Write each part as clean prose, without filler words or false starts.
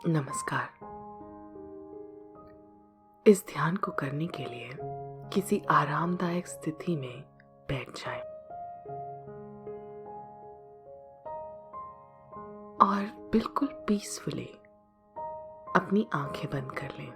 नमस्कार। इस ध्यान को करने के लिए किसी आरामदायक स्थिति में बैठ जाएं और बिल्कुल पीसफुली अपनी आंखें बंद कर लें।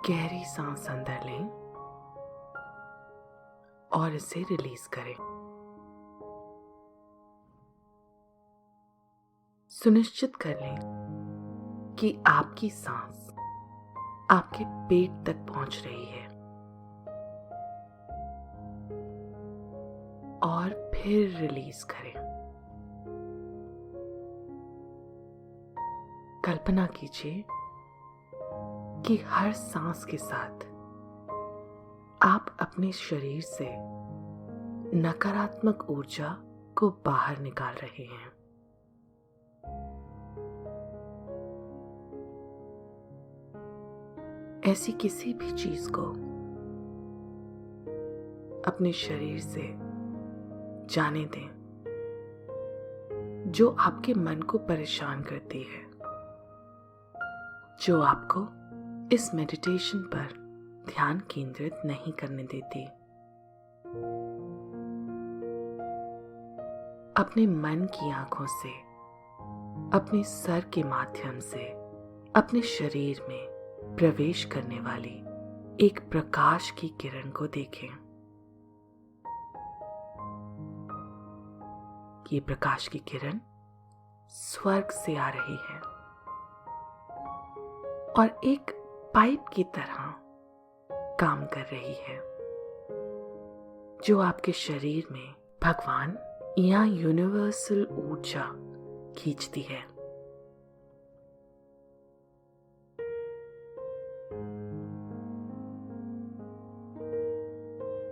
गहरी सांस अंदर लें और इसे रिलीज करें। सुनिश्चित कर लें कि आपकी सांस आपके पेट तक पहुंच रही है और फिर रिलीज करें। कल्पना कीजिए कि हर सांस के साथ आप अपने शरीर से नकारात्मक ऊर्जा को बाहर निकाल रहे हैं। ऐसी किसी भी चीज को अपने शरीर से जाने दें जो आपके मन को परेशान करती है, जो आपको इस मेडिटेशन पर ध्यान केंद्रित नहीं करने देती। अपने मन की आंखों से अपने सर के माध्यम से अपने शरीर में प्रवेश करने वाली एक प्रकाश की किरण को देखें। ये प्रकाश की किरण स्वर्ग से आ रही है और एक पाइप की तरह काम कर रही है जो आपके शरीर में भगवान या यूनिवर्सल ऊर्जा खींचती है।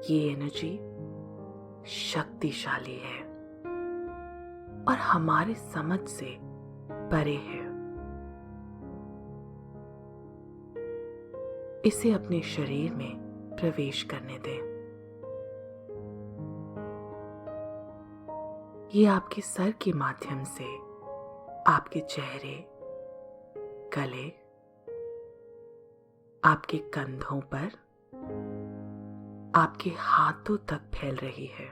ये एनर्जी शक्तिशाली है और हमारे समझ से परे है। इसे अपने शरीर में प्रवेश करने दें। ये आपके सर के माध्यम से आपके चेहरे, गले, आपके कंधों पर, आपके हाथों तक फैल रही है।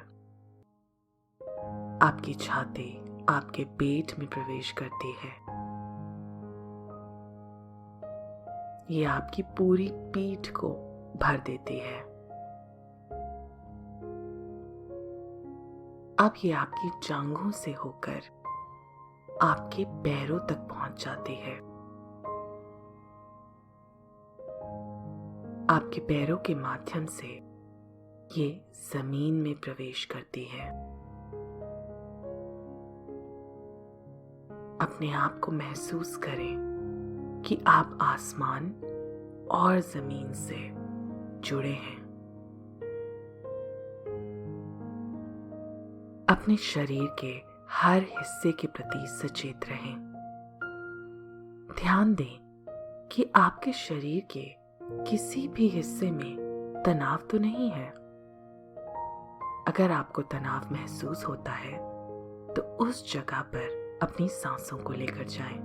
आपकी छाती आपके पेट में प्रवेश करती है। ये आपकी पूरी पीठ को भर देती है। अब ये आपकी जांघों से होकर आपके पैरों तक पहुंच जाती है। आपके पैरों के माध्यम से ये जमीन में प्रवेश करती है। अपने आप को महसूस करें कि आप आसमान और जमीन से जुड़े हैं। अपने शरीर के हर हिस्से के प्रति सचेत रहें। ध्यान दें कि आपके शरीर के किसी भी हिस्से में तनाव तो नहीं है। अगर आपको तनाव महसूस होता है तो उस जगह पर अपनी सांसों को लेकर जाएं।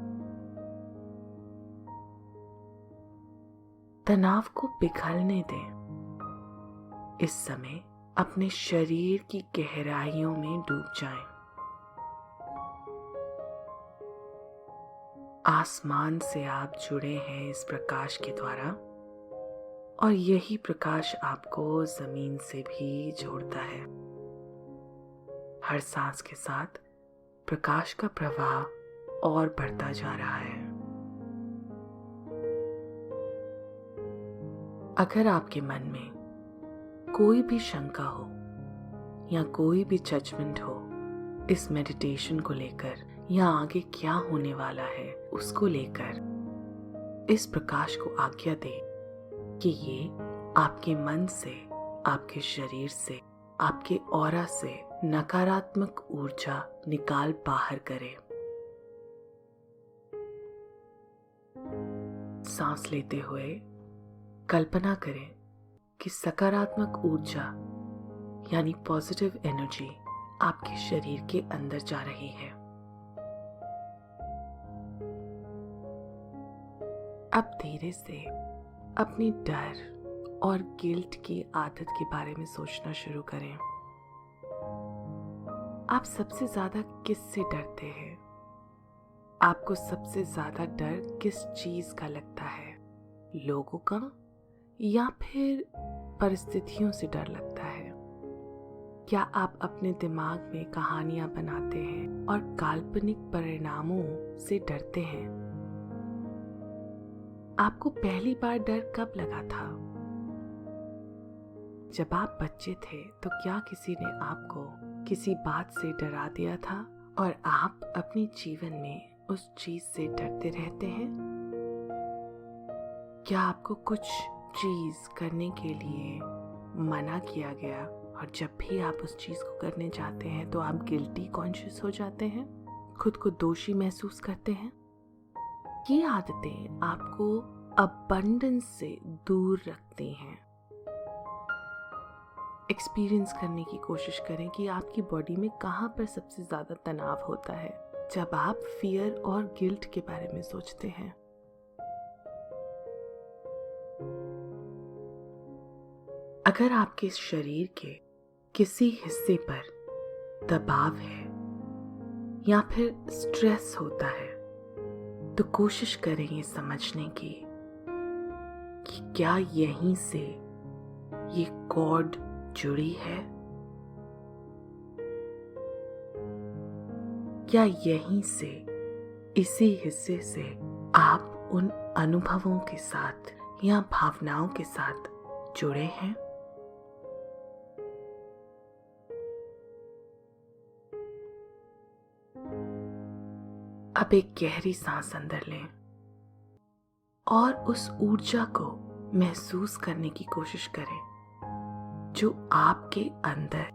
तनाव को पिघलने दें। इस समय अपने शरीर की गहराइयों में डूब जाएं। आसमान से आप जुड़े हैं इस प्रकाश के द्वारा और यही प्रकाश आपको जमीन से भी जोड़ता है। हर सांस के साथ प्रकाश का प्रवाह और बढ़ता जा रहा है। अगर आपके मन में कोई भी शंका हो या कोई भी जजमेंट हो इस मेडिटेशन को लेकर या आगे क्या होने वाला है उसको लेकर, इस प्रकाश को आज्ञा दें कि ये आपके मन से, आपके शरीर से, आपके ऑरा से नकारात्मक ऊर्जा निकाल बाहर करे। सांस लेते हुए कल्पना करें कि सकारात्मक ऊर्जा यानी पॉजिटिव एनर्जी आपके शरीर के अंदर जा रही है। अब धीरे से अपनी डर और गिल्ट की आदत के बारे में सोचना शुरू करें। आप सबसे ज्यादा किससे डरते हैं? आपको सबसे ज्यादा डर किस चीज का लगता है? लोगों का या फिर परिस्थितियों से डर लगता है? क्या आप अपने दिमाग में कहानियां बनाते हैं और काल्पनिक परिणामों से डरते हैं? आपको पहली बार डर कब लगा था? जब आप बच्चे थे तो क्या किसी ने आपको किसी बात से डरा दिया था और आप अपने जीवन में उस चीज से डरते रहते हैं? क्या आपको कुछ चीज करने के लिए मना किया गया और जब भी आप उस चीज को करने जाते हैं तो आप गिल्टी कॉन्शियस हो जाते हैं, खुद को दोषी महसूस करते हैं? ये आदतें आपको अबंडेंस से दूर रखती हैं। एक्सपीरियंस करने की कोशिश करें कि आपकी बॉडी में कहाँ पर सबसे ज्यादा तनाव होता है जब आप फियर और गिल्ट के बारे में सोचते हैं। अगर आपके शरीर के किसी हिस्से पर दबाव है या फिर स्ट्रेस होता है तो कोशिश करें ये समझने की कि क्या यहीं से ये कॉर्ड जुड़ी है? क्या यहीं से, इसी हिस्से से आप उन अनुभवों के साथ या भावनाओं के साथ जुड़े हैं? अब एक गहरी सांस अंदर लें और उस ऊर्जा को महसूस करने की कोशिश करें जो आपके अंदर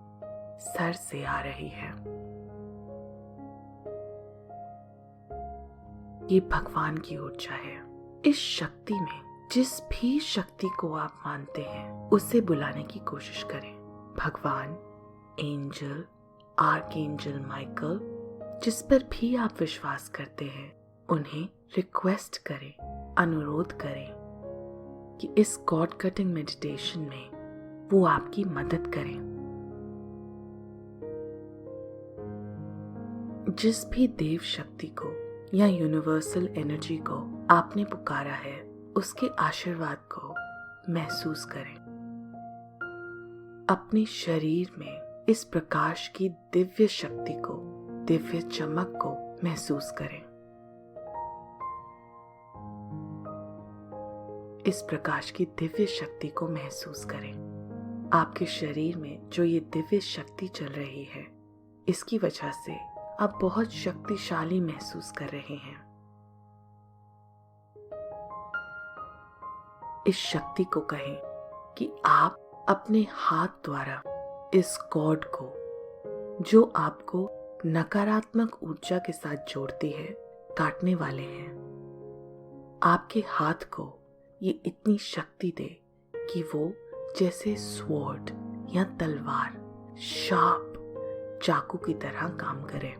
सर से आ रही है। ये भगवान की ऊर्जा है। इस शक्ति में जिस भी शक्ति को आप मानते हैं उसे बुलाने की कोशिश करें। भगवान, एंजल, आर्कएंजल माइकल, जिस पर भी आप विश्वास करते हैं, उन्हें रिक्वेस्ट करें, अनुरोध करें कि इस कॉर्ड कटिंग मेडिटेशन में वो आपकी मदद करें। जिस भी देव शक्ति को या यूनिवर्सल एनर्जी को आपने पुकारा है, उसके आशीर्वाद को महसूस करें। अपने शरीर में इस प्रकाश की दिव्य शक्ति को, दिव्य चमक को महसूस करें। इस प्रकाश की दिव्य शक्ति को महसूस करें। आपके शरीर में जो ये दिव्य शक्ति चल रही है, इसकी वजह से आप बहुत शक्तिशाली महसूस कर रहे हैं। इस शक्ति को कहें कि आप अपने हाथ द्वारा इस कॉर्ड को, जो आपको नकारात्मक ऊर्जा के साथ जोड़ती है, काटने वाले हैं। आपके हाथ को ये इतनी शक्ति दे कि वो जैसे स्वॉर्ड या तलवार, शार्प चाकू की तरह काम करे।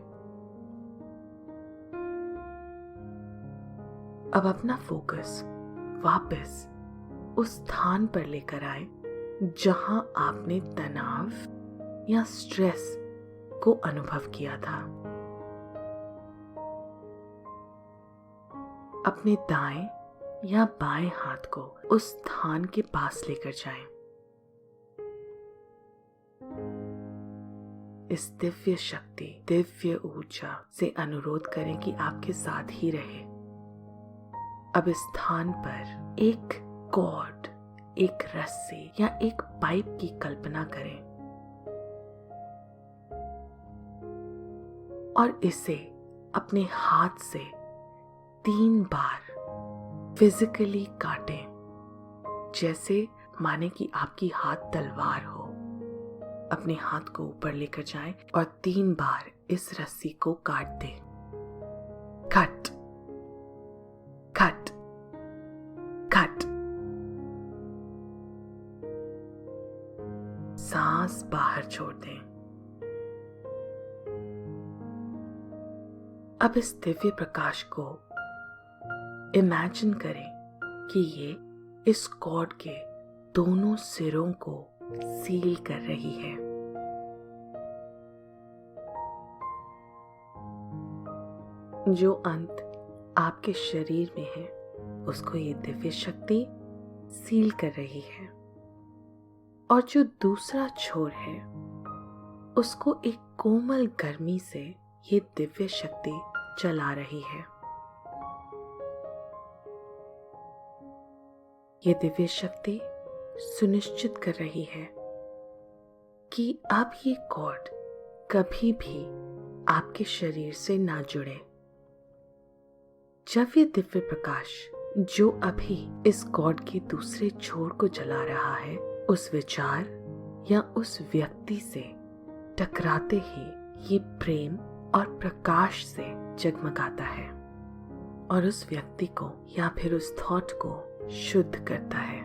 अब अपना फोकस वापस उस स्थान पर लेकर आए जहां आपने तनाव या स्ट्रेस को अनुभव किया था। अपने दाएं या बाएं हाथ को उस स्थान के पास लेकर जाएं। इस दिव्य शक्ति, दिव्य ऊर्जा से अनुरोध करें कि आपके साथ ही रहे। अब इस स्थान पर एक कॉर्ड, एक रस्सी या एक पाइप की कल्पना करें और इसे अपने हाथ से 3 बार फिजिकली काटें, जैसे माने कि आपकी हाथ तलवार हो। अपने हाथ को ऊपर लेकर जाएं और 3 बार इस रस्सी को काट दें। Cut, cut, cut. सांस बाहर छोड़ दें। अब इस दिव्य प्रकाश को इमेजिन करें कि ये इस कॉर्ड के दोनों सिरों को सील कर रही है। जो अंत आपके शरीर में है उसको ये दिव्य शक्ति सील कर रही है, और जो दूसरा छोर है उसको एक कोमल गर्मी से ये दिव्य शक्ति जला रही है। ये दिव्य शक्ति सुनिश्चित कर रही है कि अब ये कॉर्ड कभी भी आपके शरीर से ना जुड़े। जब ये दिव्य प्रकाश जो अभी इस कॉर्ड के दूसरे छोर को जला रहा है उस विचार या उस व्यक्ति से टकराते ही ये प्रेम और प्रकाश से जगमगाता है और उस व्यक्ति को या फिर उस थॉट को शुद्ध करता है।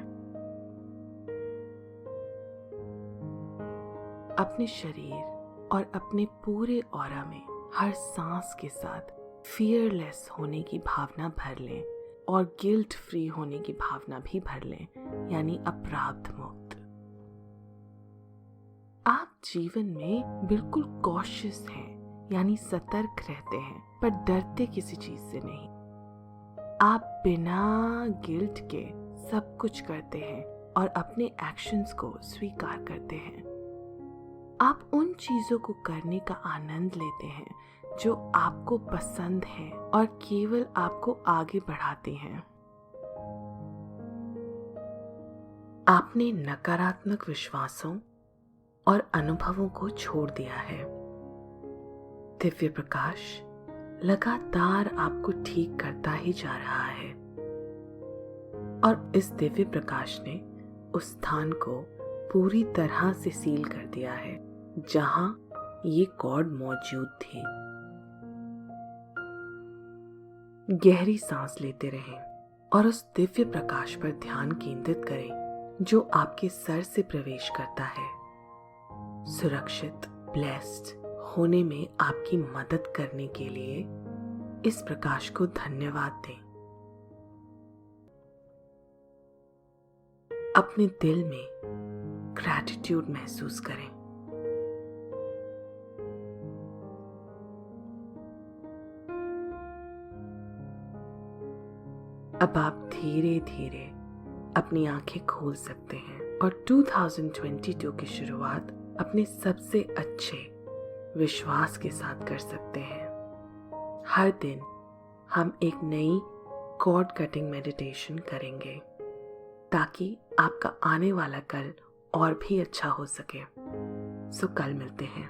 अपने शरीर और अपने पूरे ऑरा में हर सांस के साथ फियरलेस होने की भावना भर लें और गिल्ट फ्री होने की भावना भी भर लें, यानी अपराध मुक्त। आप जीवन में बिल्कुल कॉशियस हैं, यानी सतर्क रहते हैं, पर डरते किसी चीज से नहीं। आप बिना गिल्ट के सब कुछ करते हैं और अपने एक्शंस को स्वीकार करते हैं। आप उन चीजों को करने का आनंद लेते हैं जो आपको पसंद है और केवल आपको आगे बढ़ाते हैं। आपने नकारात्मक विश्वासों और अनुभवों को छोड़ दिया है। दिव्य प्रकाश लगातार आपको ठीक करता ही जा रहा है और इस दिव्य प्रकाश ने उस स्थान को पूरी तरह से सील कर दिया है जहां ये कॉर्ड मौजूद थी। गहरी सांस लेते रहें और उस दिव्य प्रकाश पर ध्यान केंद्रित करें जो आपके सर से प्रवेश करता है। सुरक्षित, ब्लेस्ड होने में आपकी मदद करने के लिए इस प्रकाश को धन्यवाद दें। अपने दिल में ग्रैटिट्यूड महसूस करें। अब आप धीरे धीरे अपनी आंखें खोल सकते हैं और 2022 की शुरुआत अपने सबसे अच्छे विश्वास के साथ कर सकते हैं। हर दिन हम एक नई कॉर्ड कटिंग मेडिटेशन करेंगे ताकि आपका आने वाला कल और भी अच्छा हो सके। सो कल मिलते हैं।